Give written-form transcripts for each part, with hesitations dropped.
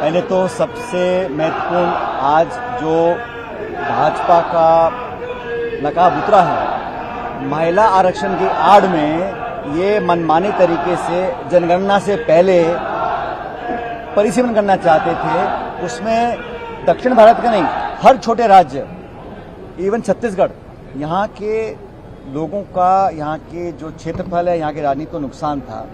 पहले तो सबसे महत्वपूर्ण आज जो भाजपा का नकाब उतरा है, महिला आरक्षण की आड़ में ये मनमानी तरीके से जनगणना से पहले परिसीमन करना चाहते थे। उसमें दक्षिण भारत का नहीं, हर छोटे राज्य, इवन छत्तीसगढ़, यहाँ के लोगों का, यहाँ के जो क्षेत्रफल है, यहाँ के राजनीति को नुकसान था।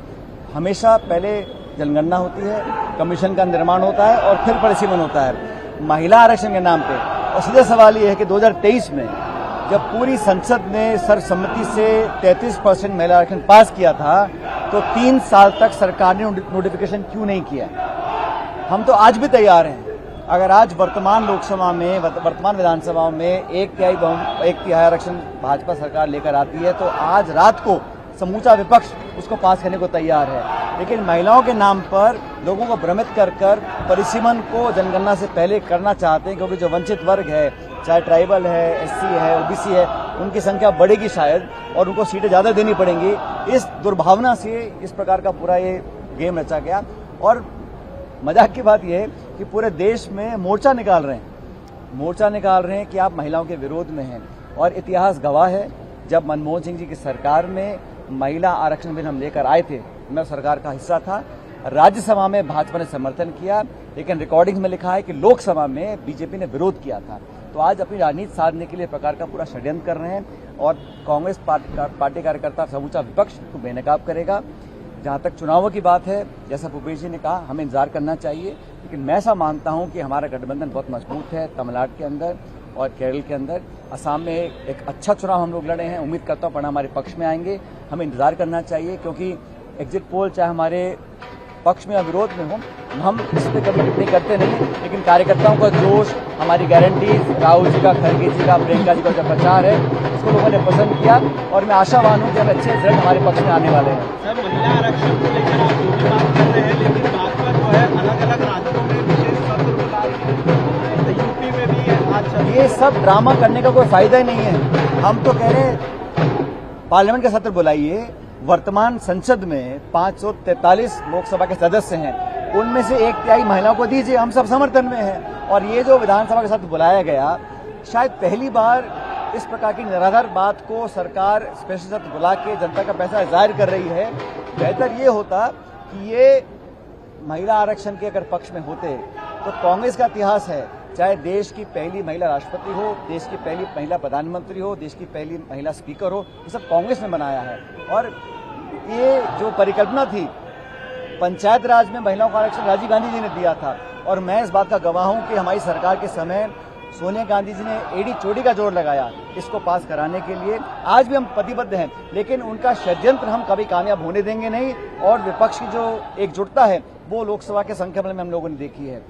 हमेशा पहले जनगणना होती है, कमीशन का निर्माण होता है और फिर परिसीमन होता है महिला आरक्षण के नाम पे। और सीधा सवाल ये है कि 2023 में जब पूरी संसद ने सर्वसम्मति से 33% महिला आरक्षण पास किया था, तो 3 साल तक सरकार ने नोटिफिकेशन क्यों नहीं किया? हम तो आज भी तैयार हैं। अगर आज वर्तमान लोकसभा में, वर्तमान विधानसभा में एक तिहाई आरक्षण भाजपा सरकार लेकर आती है, तो आज रात को समूचा विपक्ष उसको पास करने को तैयार है। लेकिन महिलाओं के नाम पर लोगों को भ्रमित कर परिसीमन को जनगणना से पहले करना चाहते हैं, क्योंकि जो वंचित वर्ग है, चाहे ट्राइबल है, एससी है, ओबीसी है, उनकी संख्या बढ़ेगी शायद और उनको सीटें ज्यादा देनी पड़ेंगी। इस दुर्भावना से इस प्रकार का पूरा ये गेम रचा गया। और मजाक की बात यह है कि पूरे देश में मोर्चा निकाल रहे हैं कि आप महिलाओं के विरोध में हैं। और इतिहास गवाह है, जब मनमोहन सिंह जी की सरकार में महिला आरक्षण बिल हम लेकर आए थे, मैं सरकार का हिस्सा था, राज्यसभा में भाजपा ने समर्थन किया, लेकिन रिकॉर्डिंग में लिखा है कि लोकसभा में बीजेपी ने विरोध किया था। तो आज अपनी राजनीति साधने के लिए प्रकार का पूरा षड्यंत्र कर रहे हैं और कांग्रेस पार्टी कार्यकर्ता समूचा विपक्ष को बेनकाब करेगा। जहां तक चुनावों की बात है, जैसा भूपेश जी ने कहा, हमें इंतजार करना चाहिए, लेकिन मैं ऐसा मानता हूं कि हमारा गठबंधन बहुत मजबूत है तमिलनाडु के अंदर और केरल के अंदर। असम में एक अच्छा चुनाव हम लोग लड़े हैं, उम्मीद करता हूं परिणाम हमारे पक्ष में आएंगे। हमें इंतजार करना चाहिए, क्योंकि एग्जिट पोल चाहे हमारे पक्ष में या विरोध में हो, हम इस पर कभी टिप्पणी करते नहीं, लेकिन कार्यकर्ताओं का जोश, हमारी गारंटी, राहुल जी का, खड़गे जी का, प्रियंका जी का जो प्रचार है, उसको लोगों ने पसंद किया और मैं आशावान हूं कि हम अच्छे रिजल्ट हमारे पक्ष में आने वाले हैं। सर, महिला आरक्षण को लेकर आप जो भी बात कर रहे हैं, लेकिन भाजपा जो है अलग अलग राज्यों में विशेष सत्र बुला रही है, यूपी में भी है। आज ये सब ड्रामा करने का कोई फायदा ही नहीं है। हम तो कह रहे हैं पार्लियामेंट का सत्र बुलाइए। वर्तमान संसद में 543 लोकसभा के सदस्य हैं, उनमें से 1/3 महिलाओं को दीजिए, हम सब समर्थन में हैं। और ये जो विधानसभा का सत्र बुलाया गया, शायद पहली बार इस प्रकार की निराधार बात को सरकार स्पेशल सत्र बुला के जनता का पैसा जाहिर कर रही है। बेहतर ये होता कि ये महिला आरक्षण के अगर पक्ष में होते तो कांग्रेस का इतिहास है, चाहे देश की पहली महिला राष्ट्रपति हो, देश की पहली महिला प्रधानमंत्री हो, देश की पहली महिला स्पीकर हो, ये सब कांग्रेस ने बनाया है। और ये जो परिकल्पना थी, पंचायत राज में महिलाओं का आरक्षण राजीव गांधी जी ने दिया था। और मैं इस बात का गवाह हूं कि हमारी सरकार के समय सोनिया गांधी जी ने एड़ी चोटी का जोर लगाया इसको पास कराने के लिए। आज भी हम प्रतिबद्ध हैं, लेकिन उनका षड्यंत्र हम कभी कामयाब होने देंगे नहीं। और विपक्ष की जो एकजुटता है, वो लोकसभा के संख्याबल में हम लोगों ने देखी है।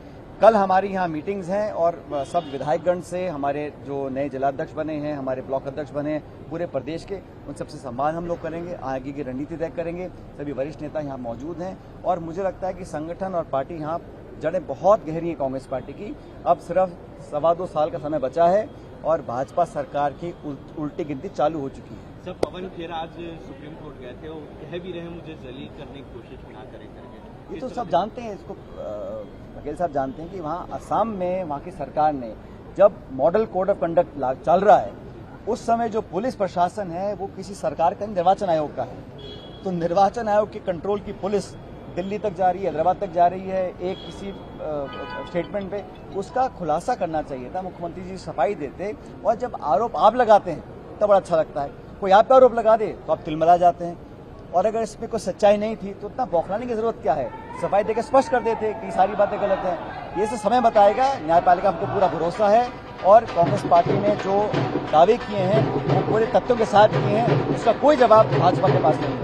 कल हमारी यहाँ मीटिंग्स हैं और सब विधायकगण से, हमारे जो नए जिलाध्यक्ष बने हैं, हमारे ब्लॉक अध्यक्ष बने हैं पूरे प्रदेश के, उन सबसे संवाद हम लोग करेंगे, आगे की रणनीति तय करेंगे। सभी वरिष्ठ नेता यहाँ मौजूद हैं और मुझे लगता है कि संगठन और पार्टी यहाँ जड़ें बहुत गहरी हैं कांग्रेस पार्टी की। अब सिर्फ 2.25 साल का समय बचा है और भाजपा सरकार की उल्टी गिनती चालू हो चुकी है। सर, पवन खेर आज सुप्रीम कोर्ट गए थे, वो कह भी रहे मुझे जलील करने की कोशिश ना करें करके। ये तो सब जानते हैं, इसको वकील साहब जानते हैं कि वहाँ असम में वहाँ की सरकार ने, जब मॉडल कोड ऑफ कंडक्ट चल रहा है, उस समय जो पुलिस प्रशासन है वो किसी सरकार का, निर्वाचन आयोग का है। तो निर्वाचन आयोग के कंट्रोल की पुलिस दिल्ली तक जा रही है, हैदराबाद तक जा रही है, एक किसी स्टेटमेंट पे, उसका खुलासा करना चाहिए था। मुख्यमंत्री जी सफाई देते, और जब आरोप आप लगाते हैं तब बड़ा अच्छा लगता है। कोई आप पे आरोप लगा दे तो आप तिलमिला जाते हैं। और अगर इसमें कोई सच्चाई नहीं थी तो इतना बौखलाने की जरूरत क्या है? सफाई देकर स्पष्ट कर देते कि सारी बातें गलत हैं। ये सब समय बताएगा। न्यायपालिका को पूरा भरोसा है और कांग्रेस पार्टी ने जो दावे किए हैं वो पूरे तथ्यों के साथ किए हैं, उसका कोई जवाब भाजपा के पास नहीं है।